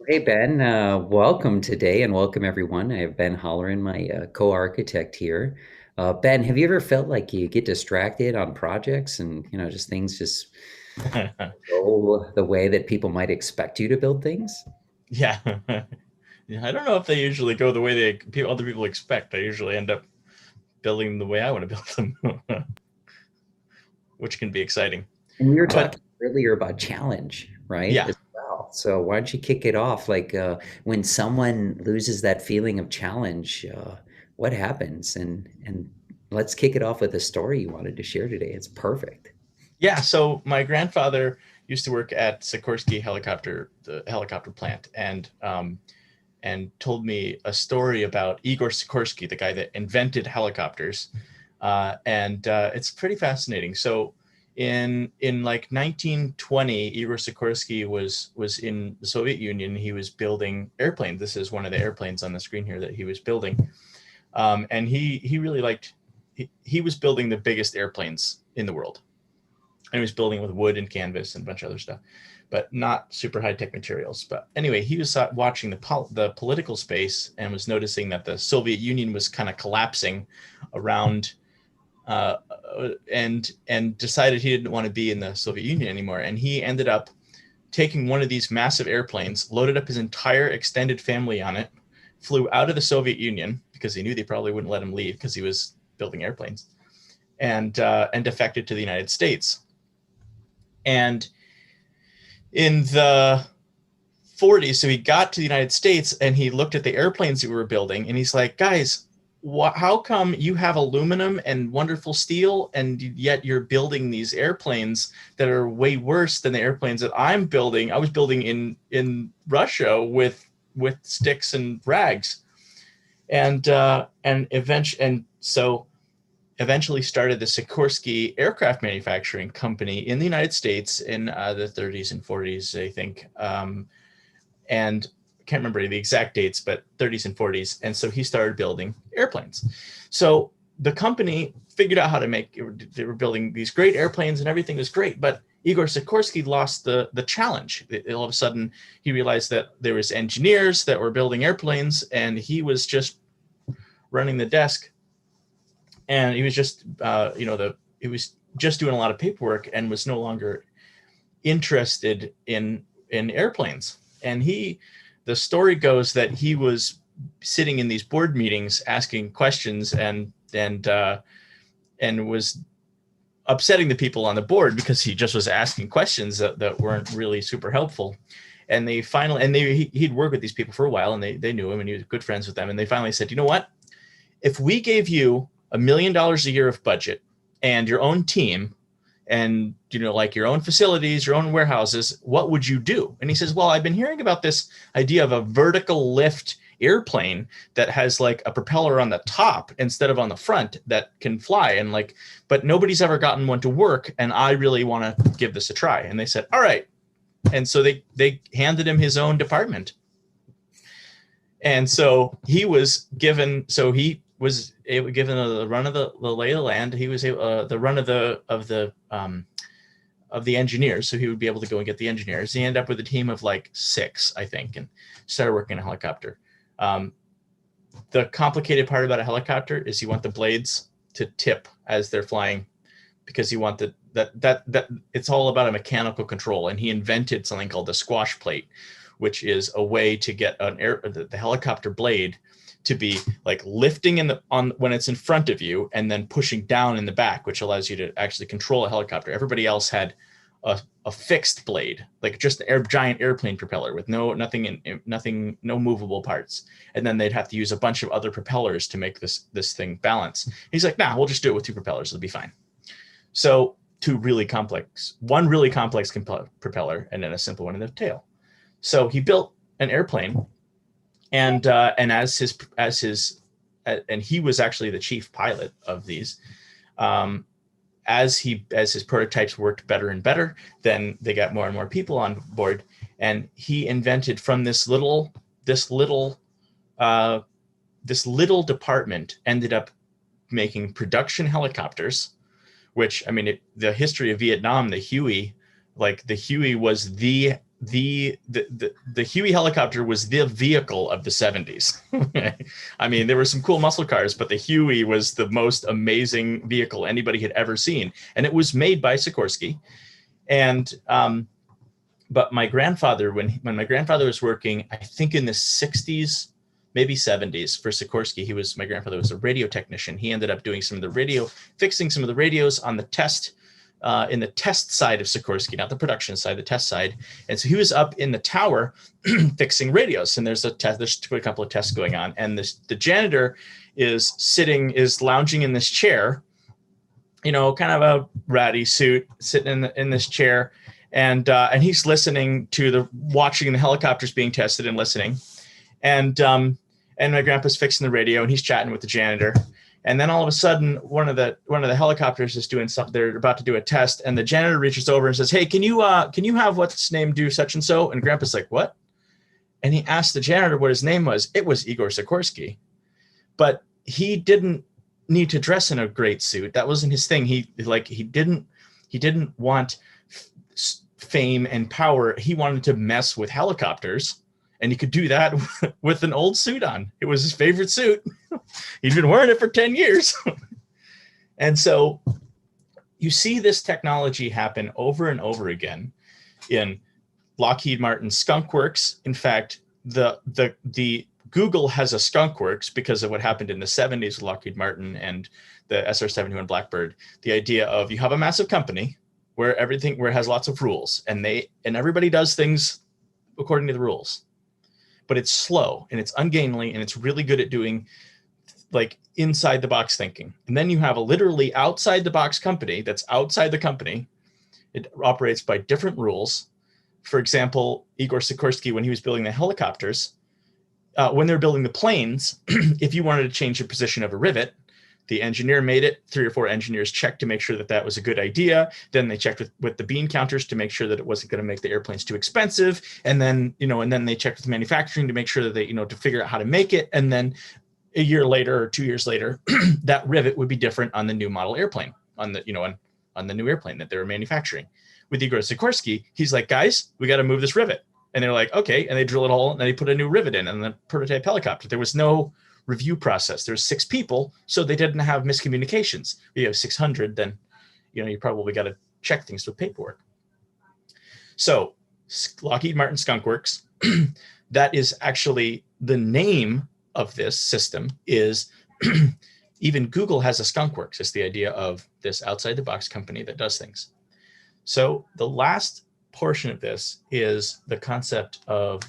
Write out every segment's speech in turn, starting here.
Hey Ben, welcome today and welcome everyone. I have Ben Holleran, my co-architect here. Ben, have you ever felt like you get distracted on projects and just things just go the way that people might expect you to build things? Yeah. Yeah, I don't know if they usually go the way other people expect. I usually end up building them the way I want to build them, which can be exciting. And we were But talking earlier about challenge, right? yeah, As well. So why don't you kick it off? Like when someone loses that feeling of challenge, what happens? And let's kick it off with a story you wanted to share today. It's perfect. yeah. So my grandfather used to work at Sikorsky helicopter, the helicopter plant, and told me a story about Igor Sikorsky, the guy that invented helicopters, and it's pretty fascinating. So in like 1920, Igor Sikorsky was in the Soviet Union. He was building airplanes. This is one of the airplanes on the screen here that he was building, and he really liked. He was building the biggest airplanes in the world, and he was building with wood and canvas and a bunch of other stuff, but not super high tech materials. But anyway, he was watching the political space and was noticing that the Soviet Union was kind of collapsing around, uh, and decided he didn't want to be in the Soviet Union anymore. And he ended up taking one of these massive airplanes, loaded up his entire extended family on it, flew out of the Soviet Union because he knew they probably wouldn't let him leave because he was building airplanes, and defected to the United States. And in the 40s, so he got to the United States and he looked at the airplanes that we were building, and he's like, guys, how come you have aluminum and wonderful steel, and yet you're building these airplanes that are way worse than the airplanes that I'm building? I was building in Russia with sticks and rags, and eventually started the Sikorsky aircraft manufacturing company in the United States in the 30s and 40s, I think. And I can't remember the exact dates, but 30s and 40s. And so he started building airplanes. So the company figured out how to make, they were building these great airplanes and everything was great. But Igor Sikorsky lost the challenge. All of a sudden, he realized that there was engineers that were building airplanes, and he was just running the desk, and he was just he was just doing a lot of paperwork and was no longer interested in airplanes. And the story goes that he was sitting in these board meetings asking questions, and was upsetting the people on the board because he just was asking questions that weren't really super helpful. And they finally, he'd worked with these people for a while, and they knew him, and he was good friends with them, and they finally said, you know what, if we gave you $1 million a year of budget and your own team, and like your own facilities, your own warehouses, what would you do? And he says, well, I've been hearing about this idea of a vertical lift airplane that has like a propeller on the top instead of on the front that can fly, and like, but nobody's ever gotten one to work, and I really want to give this a try. And they said, all right. And so they handed him his own department, and so he was given the run of the lay of the land. He was the run of the engineers, so he would be able to go and get the engineers. He ended up with a team of like 6, I think, and started working in a helicopter. The complicated part about a helicopter is you want the blades to tip as they're flying, because you want that it's all about a mechanical control. And he invented something called the squash plate, which is a way to get the helicopter blade to be like lifting when it's in front of you, and then pushing down in the back, which allows you to actually control a helicopter. Everybody else had a fixed blade, like just the giant airplane propeller with no movable parts, and then they'd have to use a bunch of other propellers to make this thing balance. He's like, nah, we'll just do it with 2 propellers, it'll be fine. So one really complex propeller, and then a simple one in the tail. So he built an airplane, and and he was actually the chief pilot of these. As his prototypes worked better and better, then they got more and more people on board, and he invented from this little department ended up making production helicopters. Which, I mean, the history of Vietnam, the Huey was the Huey helicopter was the vehicle of the 70s. I mean, there were some cool muscle cars, but the Huey was the most amazing vehicle anybody had ever seen. And it was made by Sikorsky. And but my grandfather, when my grandfather was working, I think in the 60s, maybe 70s for Sikorsky, my grandfather was a radio technician. He ended up doing fixing some of the radios on the test, in the test side of Sikorsky, not the production side, the test side. And so he was up in the tower fixing radios. And there's a couple of tests going on. And the janitor is lounging in this chair, kind of a ratty suit, sitting in this chair. And he's watching the helicopters being tested and listening. And my grandpa's fixing the radio and he's chatting with the janitor. And then all of a sudden, one of the helicopters is doing something. They're about to do a test, and the janitor reaches over and says, "Hey, can you have what's name do such and so?" And Grandpa's like, "What?" And he asked the janitor what his name was. It was Igor Sikorsky, but he didn't need to dress in a great suit. That wasn't his thing. He didn't want fame and power. He wanted to mess with helicopters. And he could do that with an old suit on. It was his favorite suit. He'd been wearing it for 10 years. And so you see this technology happen over and over again in Lockheed Martin Skunk Works. In fact, the Google has a Skunk Works because of what happened in the 70s with Lockheed Martin and the SR-71 Blackbird. The idea of you have a massive company where it has lots of rules and everybody does things according to the rules. But it's slow and it's ungainly and it's really good at doing like inside the box thinking. And then you have a literally outside the box company that's outside the company. It operates by different rules. For example, Igor Sikorsky, when he was building the helicopters, when they're building the planes, if you wanted to change the position of a rivet, the engineer made it. 3 or 4 engineers checked to make sure that was a good idea. Then they checked with the bean counters to make sure that it wasn't going to make the airplanes too expensive. And then, and then they checked with manufacturing to make sure that they, to figure out how to make it. And then a year later or 2 years later, that rivet would be different on the new model airplane, on the new airplane that they were manufacturing. With Igor Sikorsky, he's like, guys, we got to move this rivet. And they're like, okay. And they drill it all and then they put a new rivet in and the prototype helicopter. There was no review process. There's 6 people, so they didn't have miscommunications. If you have 600, then you probably got to check things with paperwork. So Lockheed Martin Skunk Works, that is actually the name of this system is even Google has a Skunk Works. It's the idea of this outside the box company that does things. So the last portion of this is the concept of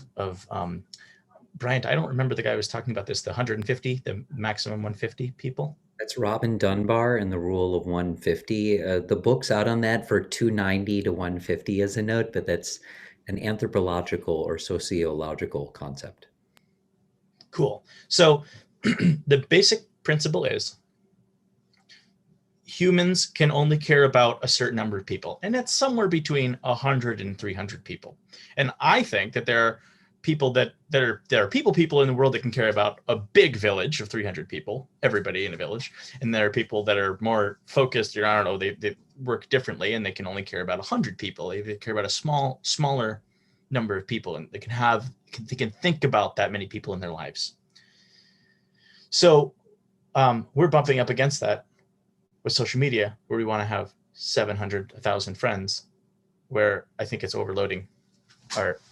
Bryant, I don't remember the guy who was talking about this, the 150, the maximum 150 people. That's Robin Dunbar and the Rule of 150. The book's out on that for 290 to 150 as a note, but that's an anthropological or sociological concept. Cool. So the basic principle is humans can only care about a certain number of people, and that's somewhere between 100 and 300 people. And I think that there are people that are people in the world that can care about a big village of 300 people, everybody in a village. And there are people that are more focused, I don't know, they work differently and they can only care about 100 people. They care about a smaller number of people, and they can think about that many people in their lives. So we're bumping up against that with social media, where we want to have 700, 1,000 friends, where I think it's overloading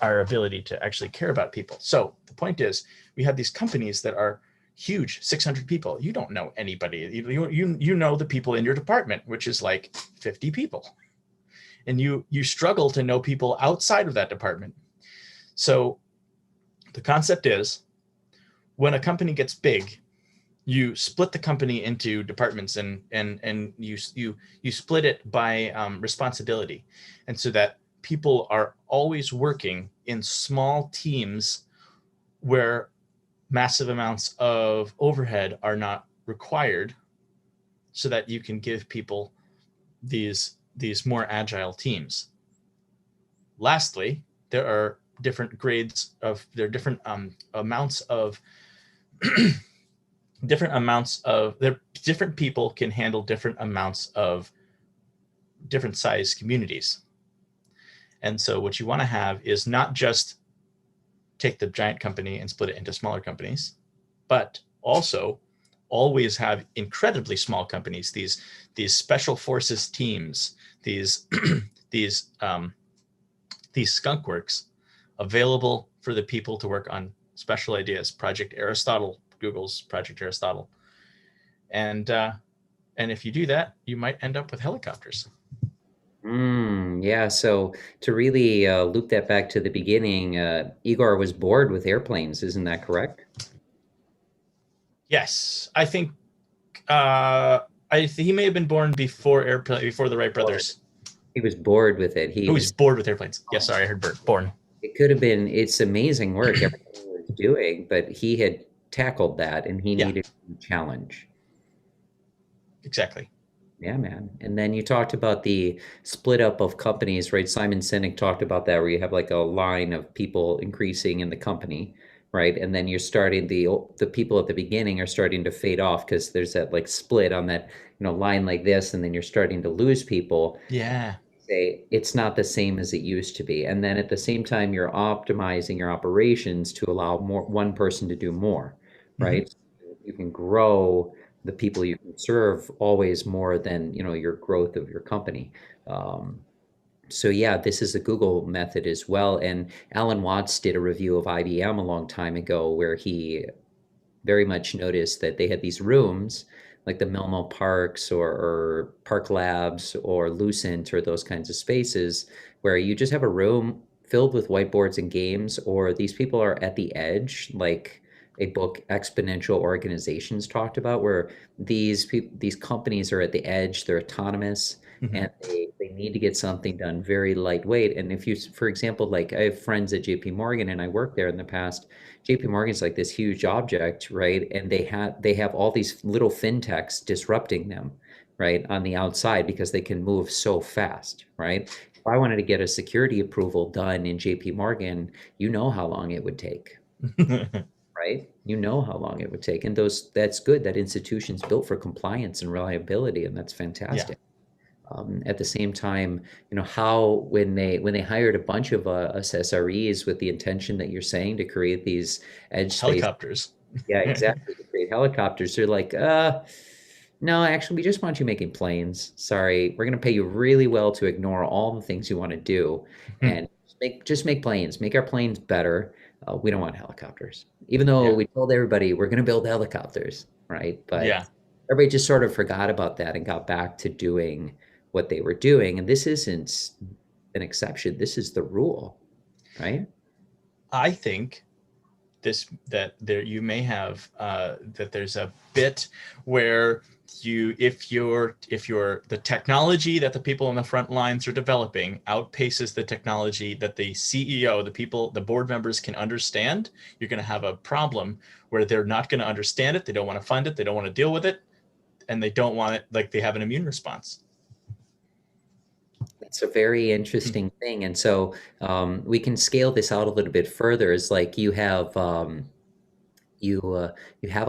our ability to actually care about people. So the point is, we have these companies that are huge, 600 people. You don't know anybody. You know the people in your department, which is like 50 people. And you struggle to know people outside of that department. So the concept is, when a company gets big, you split the company into departments and you split it by responsibility. And so that people are always working in small teams where massive amounts of overhead are not required, so that you can give people these more agile teams. Lastly, there are different grades of, there are different amounts of different people can handle different amounts of different size communities. And so what you want to have is not just take the giant company and split it into smaller companies, but also always have incredibly small companies, these special forces teams, these these skunk works available for the people to work on special ideas. Project Aristotle, Google's Project Aristotle, and if you do that, you might end up with helicopters. Yeah. So to really loop that back to the beginning, Igor was bored with airplanes. Isn't that correct? Yes, I think he may have been born before the Wright Bored. brothers. He was bored with it. Who was bored with airplanes? Yes, sorry, I heard born. It could have been, it's amazing work everything he was doing, but he had tackled that and he Yeah, needed a challenge. exactly. Yeah, man. And then you talked about the split up of companies, right? Simon Sinek talked about that, where you have like a line of people increasing in the company, right? And then you're starting the people at the beginning are starting to fade off because there's that like split on that, line like this, and then you're starting to lose people. Yeah. Say it's not the same as it used to be. And then at the same time, you're optimizing your operations to allow one person to do more, Mm-hmm. right? You can grow the people you can serve always more than, your growth of your company. Um, so yeah, this is a Google method as well. And Alan Watts did a review of IBM a long time ago where he very much noticed that they had these rooms like the Melmo Parks or Park Labs or Lucent or those kinds of spaces where you just have a room filled with whiteboards and games, or these people are at the edge, like a book Exponential Organizations talked about, where these companies are at the edge, they're autonomous, Mm-hmm. and they need to get something done very lightweight. And if you, for example, like I have friends at JP Morgan and I worked there in the past. JP Morgan's like this huge object, right? And they have all these little fintechs disrupting them, right, on the outside because they can move so fast, right? If I wanted to get a security approval done in JP Morgan, you know how long it would take, right? You know how long it would take. And that's good. That institution's built for compliance and reliability, and that's Yeah. fantastic. At the same time, how when they hired a bunch of us SREs with the intention that you're saying to create these edge space, Helicopters. yeah, exactly, to create helicopters, they're like, no, actually, we just want you making planes. Sorry, we're gonna pay you really well to ignore all the things you want to do, and just make planes, make our planes better. We don't want helicopters, even though Yeah. we told everybody we're gonna build helicopters, right? Yeah. But everybody just sort of forgot about that and got back to doing what they were doing. And this isn't an exception. This is the rule, right? I think that there you may have that there's a bit where if you're the technology that the people on the front lines are developing outpaces the technology that the CEO, the board members can understand, you're going to have a problem where they're not going to understand it, they don't want to fund it, they don't want to deal with it, and they don't want it, like they have an immune response. It's a very interesting thing. And so we can scale this out a little bit further. Is like you have a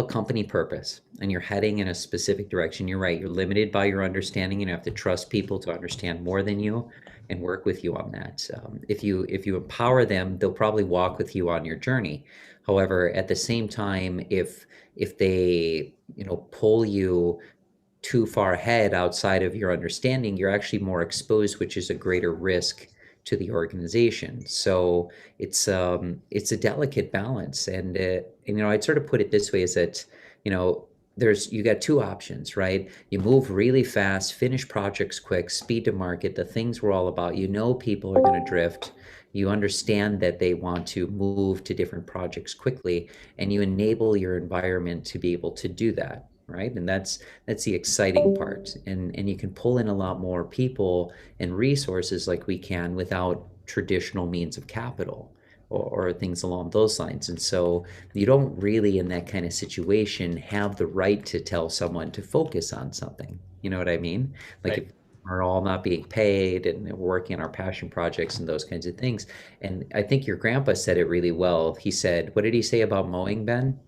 company purpose and you're heading in a specific direction. You're right. You're limited by your understanding, and you have to trust people to understand more than you and work with you on that. If you empower them, they'll probably walk with you on your journey. However, at the same time, if they pull you too far ahead outside of your understanding, you're actually more exposed, which is a greater risk to the organization. So it's a delicate balance, and I'd sort of put it this way: is that you got two options, right? You move really fast, finish projects quick, speed to market, the things we're all about. People are going to drift. You understand that they want to move to different projects quickly, and you enable your environment to be able to do that, right? And that's the exciting part. And you can pull in a lot more people and resources like we can without traditional means of capital or things along those lines. And so you don't really, in that kind of situation, have the right to tell someone to focus on something. You know what I mean? Like if Right. we're all not being paid and we're working on our passion projects and those kinds of things. And I think your grandpa said it really well. He said, what did he say about mowing, Ben?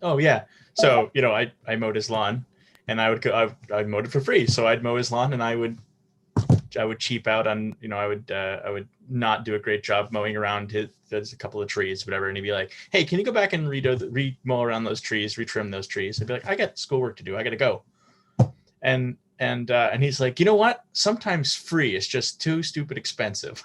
Oh yeah. So I mowed his lawn, and I would go. I mowed it for free, so I'd mow his lawn, and I would I would cheap out on, I would not do a great job mowing around there's a couple of trees, whatever, and he'd be like, "Hey, can you go back and re-mow around those trees, retrim those trees?" I'd be like, "I got schoolwork to do. I got to go." And he's like, "You know what? Sometimes free is just too stupid expensive."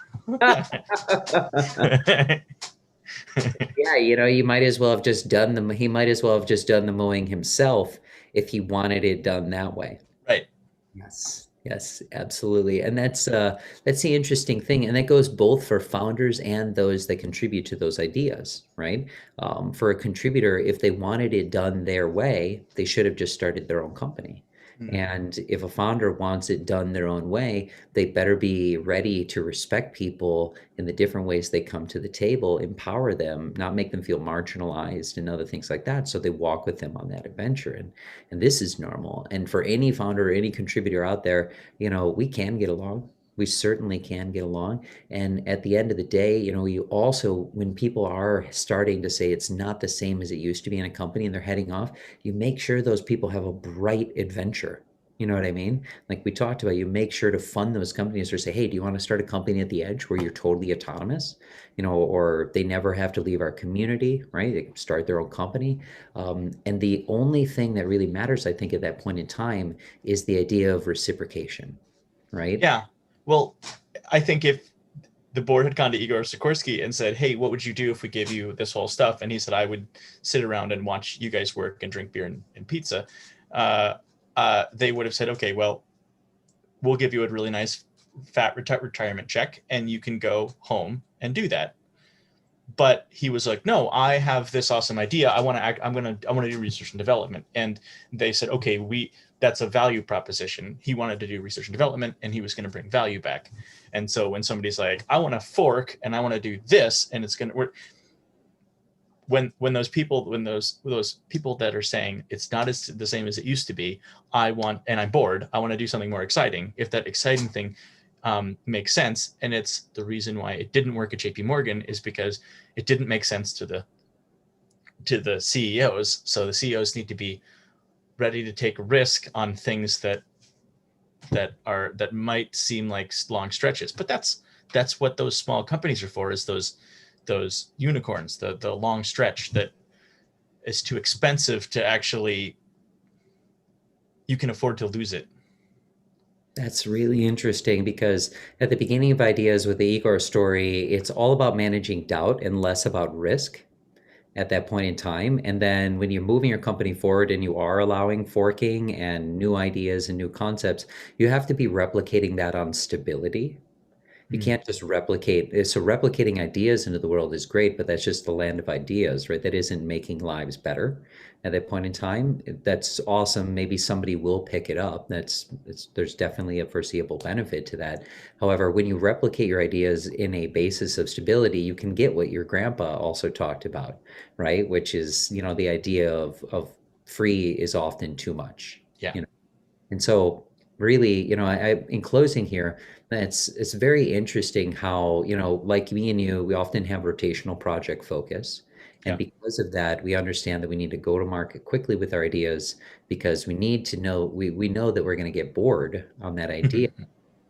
Yeah, you might as well have just done he might as well have just done the mowing himself if he wanted it done that way. Right. Yes, yes, absolutely. And that's the interesting thing. And that goes both for founders and those that contribute to those ideas, right? For a contributor, if they wanted it done their way, they should have just started their own company. Mm. And if a founder wants it done their own way, they better be ready to respect people in the different ways they come to the table, empower them, not make them feel marginalized and other things like that. So they walk with them on that adventure. And this is normal. And for any founder or any contributor out there, we can get along. We certainly can get along. And at the end of the day, you also, when people are starting to say it's not the same as it used to be in a company and they're heading off, you make sure those people have a bright adventure. You know what I mean? Like we talked about, you make sure to fund those companies or say, hey, do you want to start a company at the edge where you're totally autonomous? Or they never have to leave our community, right? They can start their own company. And the only thing that really matters, I think, at that point in time is the idea of reciprocation, right? Yeah. Well, I think if the board had gone to Igor Sikorsky and said, "Hey, what would you do if we gave you this whole stuff?" And he said, "I would sit around and watch you guys work and drink beer and pizza." Uh, they would have said, "Okay, well, we'll give you a really nice fat retirement check, and you can go home and do that." But he was like, "No, I have this awesome idea. I want to act. I want to do research and development." And they said, "Okay, that's a value proposition." He wanted to do research and development, and he was going to bring value back. And so when somebody's like, "I want to fork and I want to do this," and it's going to work, when those people that are saying it's not as the same as it used to be, and I'm bored, I want to do something more exciting. If that exciting thing makes sense, and it's the reason why it didn't work at JP Morgan is because it didn't make sense to the CEOs. So the CEOs need to be ready to take risk on things that might seem like long stretches, but that's what those small companies are for, is those unicorns, the long stretch that is too expensive to actually, you can afford to lose it. That's really interesting because at the beginning of Ideas with the Igor story, it's all about managing doubt and less about risk at that point in time. And then when you're moving your company forward and you are allowing forking and new ideas and new concepts, you have to be replicating that on stability. You Mm. can't just replicate. So replicating ideas into the world is great, but that's just the land of ideas, right? That isn't making lives better at that point in time. That's awesome. Maybe somebody will pick it up. There's definitely a foreseeable benefit to that. However, when you replicate your ideas in a basis of stability, you can get what your grandpa also talked about, right? Which is, the idea of free is often too much, Yeah. you know. And so really, in closing here, it's very interesting how, like me and you, we often have rotational project focus. And Yeah. because of that, we understand that we need to go to market quickly with our ideas because we need to know, we know that we're going to get bored on that idea.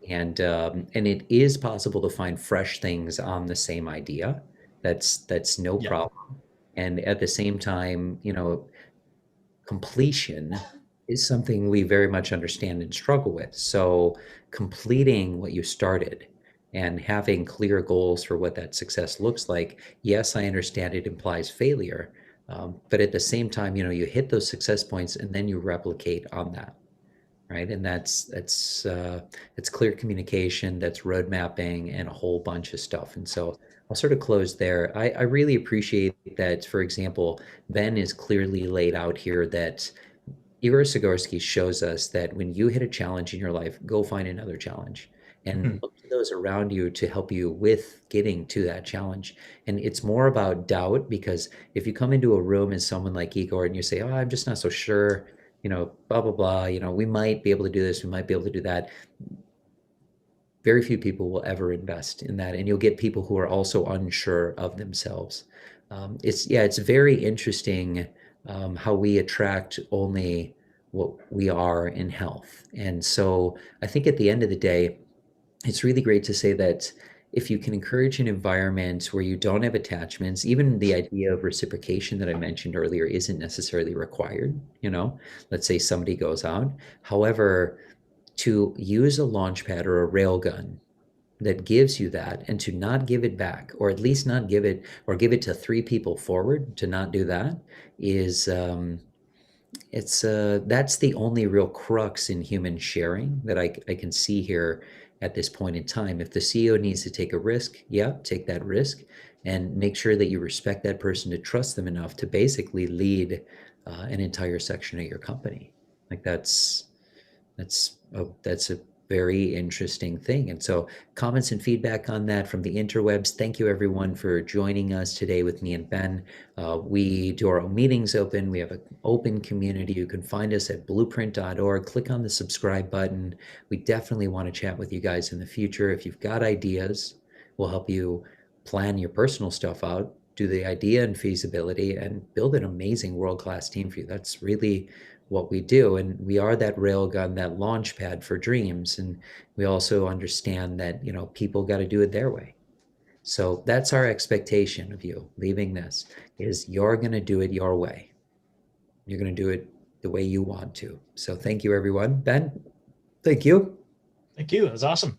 And it is possible to find fresh things on the same idea. That's no Yeah. problem. And at the same time, completion is something we very much understand and struggle with. So completing what you started and having clear goals for what that success looks like, yes, I understand it implies failure. But at the same time, you hit those success points and then you replicate on that, right? And that's clear communication, that's road mapping, and a whole bunch of stuff. And so I'll sort of close there. I really appreciate that, for example, Ben is clearly laid out here that Igor Sikorsky shows us that when you hit a challenge in your life, go find another challenge and look to those around you to help you with getting to that challenge. And it's more about doubt because if you come into a room as someone like Igor and you say, oh, I'm just not so sure, blah, blah, blah, we might be able to do this, we might be able to do that. Very few people will ever invest in that. And you'll get people who are also unsure of themselves. It's very interesting how we attract only what we are in health. And so I think at the end of the day, it's really great to say that if you can encourage an environment where you don't have attachments, even the idea of reciprocation that I mentioned earlier isn't necessarily required, you know. Let's say somebody goes out. However, to use a launch pad or a rail gun that gives you that and to not give it back, or at least not give it, or give it to three people forward to not do that, is it's that's the only real crux in human sharing that I can see here at this point in time. If the CEO needs to take a risk, yeah, take that risk and make sure that you respect that person to trust them enough to basically lead an entire section of your company. Like that's a very interesting thing. And so comments and feedback on that from the interwebs. Thank you everyone for joining us today with me and Ben. We do our own meetings open. We have an open community. You can find us at bluprnt.org. Click on the subscribe button. We definitely want to chat with you guys in the future. If you've got ideas, we'll help you plan your personal stuff out, do the idea and feasibility, and build an amazing world-class team for you. That's really what we do. And we are that railgun, that launch pad for dreams. And we also understand that, people got to do it their way. So that's our expectation of you leaving this is you're going to do it your way. You're going to do it the way you want to. So thank you, everyone. Ben, thank you. Thank you. It was awesome.